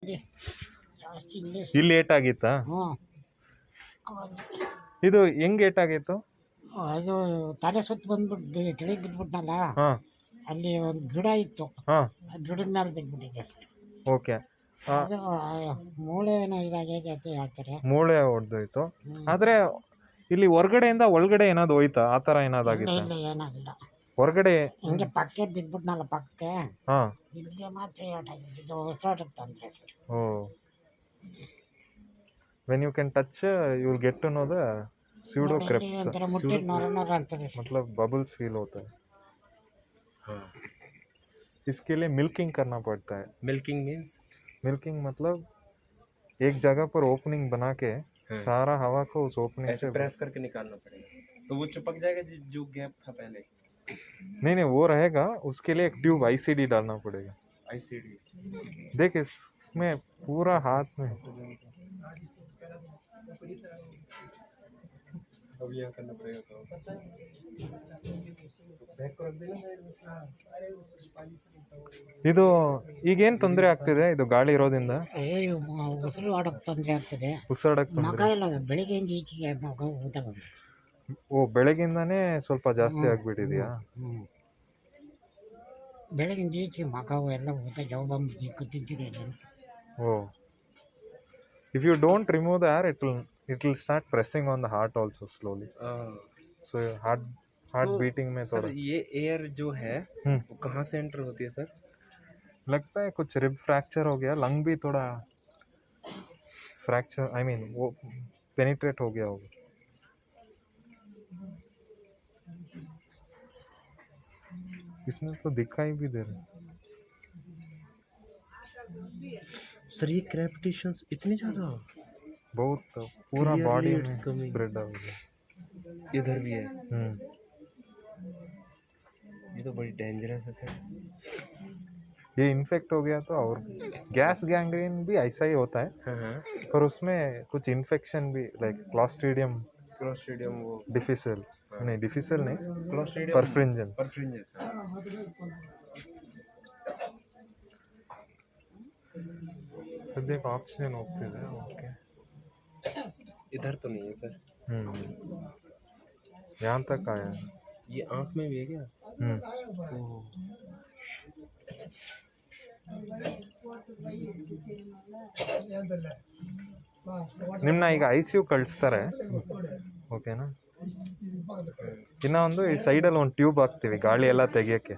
ಇಲ್ಲಿ ಜಾಸ್ತಿ ಇಂಗ್ಲೀಷ್. ಇಲ್ಲಿ ಏಟಾಗಿತ್ತಾ? ಹ್ಞೂ ಇದು ಹೆಂಗ್ ಏಟಾಗಿತ್ತು? ಅದು ತಲೆ ಸುತ್ತ ಬಂದ್ಬಿಟ್ಟು ಕೆಳಗೆ ಬಿದ್ಬಿಟ್ನಲ್ಲ, ಹಾ ಅಲ್ಲಿ ಒಂದು ಗಿಡ ಇತ್ತು, ಹಾ ಆ ಗಿಡದ ಮೇಲೆ ಬಿದ್ಬಿಟ್ಟಿದೆ ಸರ್. ಓಕೆ. ಅದು ಮೂಳೆ ಏನೋ ಇದಾಗಿದೆ ಅಂತ ಹೇಳ್ತಾರೆ. ಮೂಳೆ ಹೊಡೆದೋಯ್ತು. ಆದ್ರೆ ಇಲ್ಲಿ ಹೊರಗಡೆಯಿಂದ ಒಳಗಡೆ ಏನಾದ್ರು ಹೋಯ್ತಾ? ಆ ಥರ ಏನಾದ್ರು ಇಲ್ಲ ಆಗಿತ್ತಾ? ಇಲ್ಲ ಏನಾಗಿಲ್ಲ, ಹೊರಗಡೆ ಹಿಂಗೆ ಪಕ್ಕೆ ಬಿದ್ಬಿಟ್ನಲ್ಲ ಪಕ್ಕೆ, ಹಾ. ಇಲ್ಲಿಗೆ ಮಾತ್ರ ಏಟಾಗಿದ್ದು, ಉಸಿರಾಟಕ್ಕೆ ತೊಂದರೆ sir. Oh, when you can touch you will get to know the pseudo crepes, ಒಂಥರ ಮುಟ್ಟಿದ ನೊರ ನೊರ ಅಂತದೆ ಸರ್. मतलब बबल्स फील होता है. हाँ. इसके लिए मिल्किंग करना पड़ता है. Milking means? मिल्किंग मतलब एक जगह पर ओपनिंग बना के सारा हवा को उस ओपनिंग ऐसे से प्रेस करके निकालना पड़ेगा, तो वो चिपक जाएगा जो गैप था पहले? नहीं वो रहेगा, उसके लिए एक ट्यूब आईसीडी डालना पड़ेगा. आईसीडी? देख इसमें पूरा हाथ में अब यहाँ करना पड़ेगा तो बैक को रख देना. ಇದು ಈಗೇನ್ ತೊಂದರೆ ಆಗ್ತಿದೆ ಇದು ಗಾಳಿ ಇರೋದ್ರಿಂದ? ಉಸಿರು ಆಡೋಕ್ಕೆ ತೊಂದರೆ ಆಗ್ತದೆ, ಉಸಿರಾಡಕ್ ಮಗ ತೊಂದರೆ. ಎಲ್ಲ ಬೆಳಿಗ್ಗೆಯಿಂದ ಈಚೆಗೆ ಮಗ ಊಟ ಬಂದ್ಬಿಟ್ಟು. ಓ, ಬೆಳಗಿಂದಾನೇ ಸ್ವಲ್ಪ ಜಾಸ್ತಿ ಆಗ್ಬಿಟ್ಟಿದ್ಯಾ? ಬೆಳಗಿಂದ ಈಚೆ ಮಗ ಎಲ್ಲ ಊಟ ಜವ ಬಂದ್ಬಿಟ್ಟು ಕೂತಿದ್ದೀರಿ. ಓ, if you don't remove the air it will start pressing on the heart also slowly. So heart beating में सर थोड़ा. ये एयर जो है वो कहाँ से एंटर होती है सर? लगता है कुछ रिब फ्रैक्चर हो गया, लंग भी थोड़ा फ्रैक्चर, आई मीन वो पेनिट्रेट हो गया होगा. इसमें तो दिखाई भी दे रहा है. सर ये क्रैप्टेशंस इतनी ज़्यादा? बहुत पूरा Clearly बॉडी it's में coming. स्प्रेड हो गया. इधर भी है. ये तो बड़ी डेंजरस है सर. ये इन्फेक्ट हो गया तो, और गैस गैंग्रीन भी ऐसा ही होता है. हाँ. पर उसमें कुछ इन्फेक्शन भी, लाइक क्लॉस्ट्रीडियम वो डिफिसिल, नहीं डिफिसिल नहीं, क्लोस्ट्रीडियम परफ्रिंजेंस. सद्यಕ್ಕೆ ಆಕ್ಸಿಜನ್ ಹೋಗ್ತಿದೆ. ಓಕೆ, इधर तो नहीं है सर. यहाँ तक आया है. ये आँख में भी है क्या? ನಿಮ್ಮನ್ನ ಈಗ ICU ಕಳಿಸ್ತಾರೆ, ಓಕೆನಾ? ಇನ್ನ ಒಂದು ಈ ಸೈಡಲ್ಲಿ ಒಂದು ಟ್ಯೂಬ್ ಹಾಕ್ತೀವಿ ಗಾಳಿ ಎಲ್ಲ ತೆಗಿಯೋಕ್ಕೆ.